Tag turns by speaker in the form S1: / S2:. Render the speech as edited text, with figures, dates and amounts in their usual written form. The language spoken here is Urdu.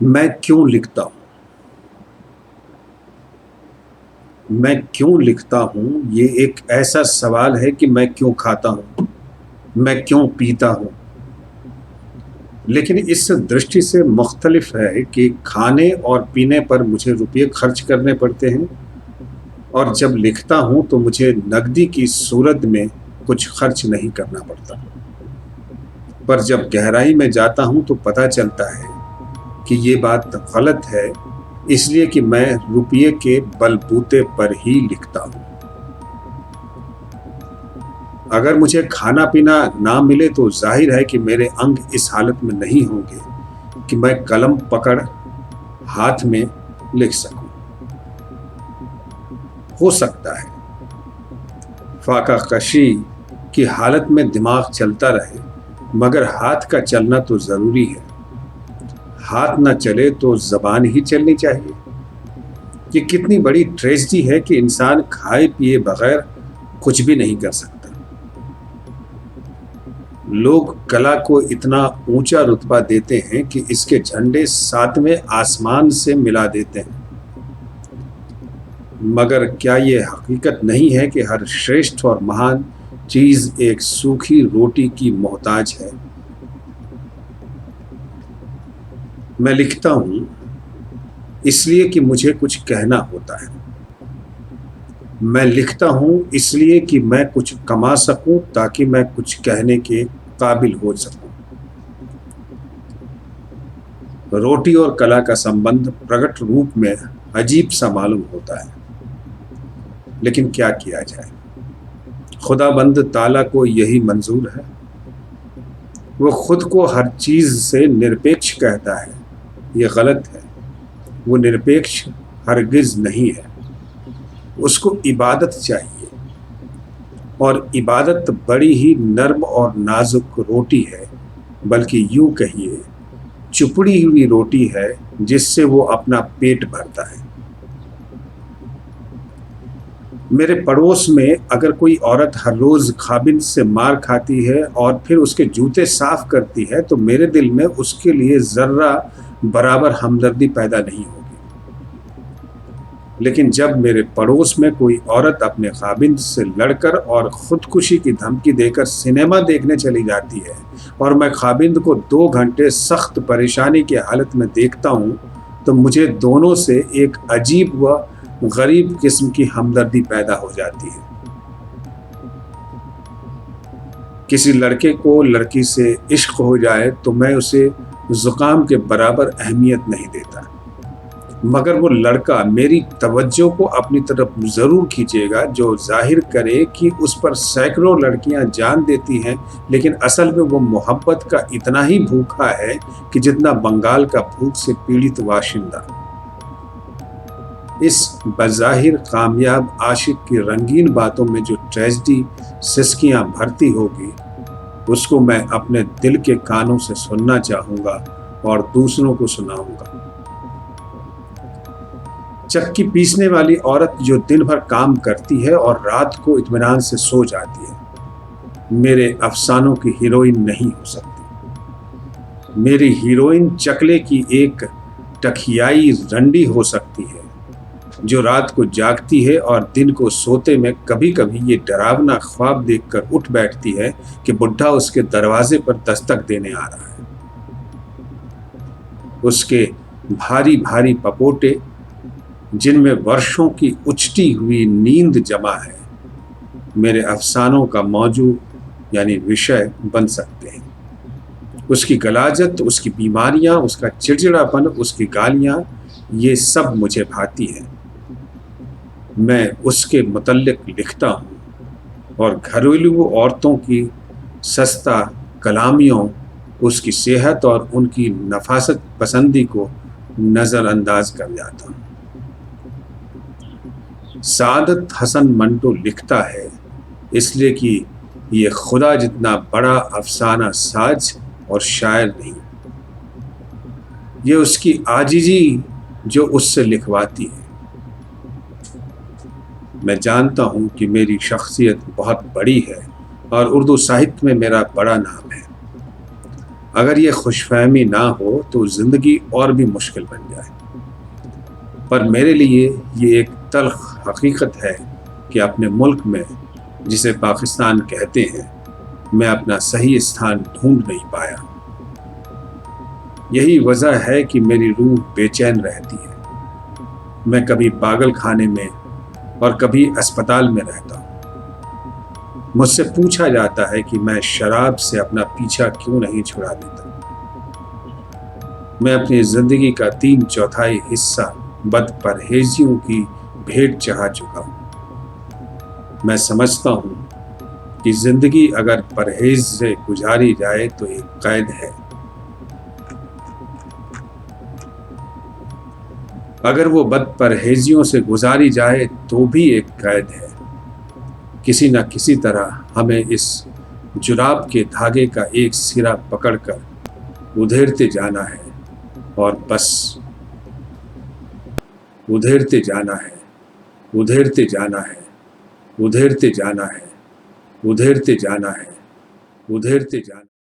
S1: میں کیوں لکھتا ہوں؟ میں کیوں لکھتا ہوں یہ ایک ایسا سوال ہے کہ میں کیوں کھاتا ہوں، میں کیوں پیتا ہوں، لیکن اس درشٹی سے مختلف ہے کہ کھانے اور پینے پر مجھے روپے خرچ کرنے پڑتے ہیں، اور جب لکھتا ہوں تو مجھے نقدی کی صورت میں کچھ خرچ نہیں کرنا پڑتا۔ پر جب گہرائی میں جاتا ہوں تو پتہ چلتا ہے کہ یہ بات غلط ہے، اس لیے کہ میں روپیے کے بل بوتے پر ہی لکھتا ہوں۔ اگر مجھے کھانا پینا نہ ملے تو ظاہر ہے کہ میرے انگ اس حالت میں نہیں ہوں گے کہ میں قلم پکڑ ہاتھ میں لکھ سکوں۔ ہو سکتا ہے فاقہ کشی کی حالت میں دماغ چلتا رہے، مگر ہاتھ کا چلنا تو ضروری ہے۔ ہاتھ نہ چلے تو زبان ہی چلنی چاہیے۔ یہ کتنی بڑی ٹریجڈی ہے کہ انسان کھائے پیے بغیر کچھ بھی نہیں کر سکتا۔ لوگ کلا کو اتنا اونچا رتبہ دیتے ہیں کہ اس کے جھنڈے 7ویں آسمان سے ملا دیتے ہیں، مگر کیا یہ حقیقت نہیں ہے کہ ہر شریشٹھ اور مہان چیز ایک سوکھی روٹی کی محتاج ہے؟ میں لکھتا ہوں اس لیے کہ مجھے کچھ کہنا ہوتا ہے۔ میں لکھتا ہوں اس لیے کہ میں کچھ کما سکوں تاکہ میں کچھ کہنے کے قابل ہو سکوں۔ روٹی اور کلا کا سمبند پرگٹ روپ میں عجیب سا معلوم ہوتا ہے، لیکن کیا کیا جائے؟ خدا بند تعالیٰ کو یہی منظور ہے۔ وہ خود کو ہر چیز سے نرپیکش کہتا ہے، یہ غلط ہے۔ وہ نرپیکش ہرگز نہیں ہے۔ اس کو عبادت چاہیے، اور عبادت بڑی ہی نرم اور نازک روٹی ہے، بلکہ یوں کہیے چپڑی ہوئی روٹی ہے جس سے وہ اپنا پیٹ بھرتا ہے۔ میرے پڑوس میں اگر کوئی عورت ہر روز خاوند سے مار کھاتی ہے اور پھر اس کے جوتے صاف کرتی ہے تو میرے دل میں اس کے لیے ذرہ برابر ہمدردی پیدا نہیں ہوگی۔ لیکن جب میرے پڑوس میں کوئی عورت اپنے خاوند سے لڑ کر اور خودکشی کی دھمکی دے کر سنیما دیکھنے چلی جاتی ہے اور میں خاوند کو 2 گھنٹے سخت پریشانی کی حالت میں دیکھتا ہوں تو مجھے دونوں سے ایک عجیب و غریب قسم کی ہمدردی پیدا ہو جاتی ہے۔ کسی لڑکے کو لڑکی سے عشق ہو جائے تو میں اسے زکام کے برابر اہمیت نہیں دیتا، مگر وہ لڑکا میری توجہ کو اپنی طرف ضرور کھینچے گا جو ظاہر کرے کہ اس پر سینکڑوں لڑکیاں جان دیتی ہیں، لیکن اصل میں وہ محبت کا اتنا ہی بھوکا ہے کہ جتنا بنگال کا بھوک سے پیڑت باشندہ۔ اس بظاہر کامیاب عاشق کی رنگین باتوں میں جو ٹریجڈی سسکیاں بھرتی ہوگی، اس کو میں اپنے دل کے کانوں سے سننا چاہوں گا اور دوسروں کو سناؤں گا۔ چکی پیسنے والی عورت جو دن بھر کام کرتی ہے اور رات کو اطمینان سے سو جاتی ہے، میرے افسانوں کی ہیروئن نہیں ہو سکتی۔ میری ہیروئن چکلے کی ایک ٹکیائی رنڈی ہو سکتی ہے جو رات کو جاگتی ہے اور دن کو سوتے میں کبھی کبھی یہ ڈراونا خواب دیکھ کر اٹھ بیٹھتی ہے کہ بڈھا اس کے دروازے پر دستک دینے آ رہا ہے۔ اس کے بھاری بھاری پپوٹے جن میں ورشوں کی اچٹی ہوئی نیند جمع ہے، میرے افسانوں کا موضوع یعنی وشے بن سکتے ہیں۔ اس کی غلاظت، اس کی بیماریاں، اس کا چڑچڑاپن، اس کی گالیاں، یہ سب مجھے بھاتی ہے۔ میں اس کے متعلق لکھتا ہوں، اور گھریلو عورتوں کی سستا کلامیوں، اس کی صحت اور ان کی نفاست پسندی کو نظر انداز کر جاتا ہوں۔ سعادت حسن منٹو لکھتا ہے اس لیے کہ یہ خدا جتنا بڑا افسانہ ساز اور شاعر نہیں، یہ اس کی عاجزی جو اس سے لکھواتی ہے۔ میں جانتا ہوں کہ میری شخصیت بہت بڑی ہے اور اردو ساہت میں میرا بڑا نام ہے۔ اگر یہ خوش فہمی نہ ہو تو زندگی اور بھی مشکل بن جائے، پر میرے لیے یہ ایک تلخ حقیقت ہے کہ اپنے ملک میں جسے پاکستان کہتے ہیں میں اپنا صحیح استھان ڈھونڈ نہیں پایا۔ یہی وجہ ہے کہ میری روح بے چین رہتی ہے۔ میں کبھی پاگل خانے میں اور کبھی اسپتال میں رہتا ہوں۔ مجھ سے پوچھا جاتا ہے کہ میں شراب سے اپنا پیچھا کیوں نہیں چھڑا دیتا۔ میں اپنی زندگی کا 3/4 حصہ بد پرہیزیوں کی بھیٹ چڑھا چکا ہوں۔ میں سمجھتا ہوں کہ زندگی اگر پرہیز سے گزاری جائے تو ایک قید ہے، اگر وہ بد پرہیزیوں سے گزاری جائے تو بھی ایک قید ہے۔ کسی نہ کسی طرح ہمیں اس جراب کے دھاگے کا ایک سرا پکڑ کر ادھیرتے جانا ہے، اور بس ادھیرتے جانا ہے، ادھیرتے جانا ہے، ادھیرتے جانا ہے، ادھیرتے جانا ہے، ادھیرتے جانا ہے۔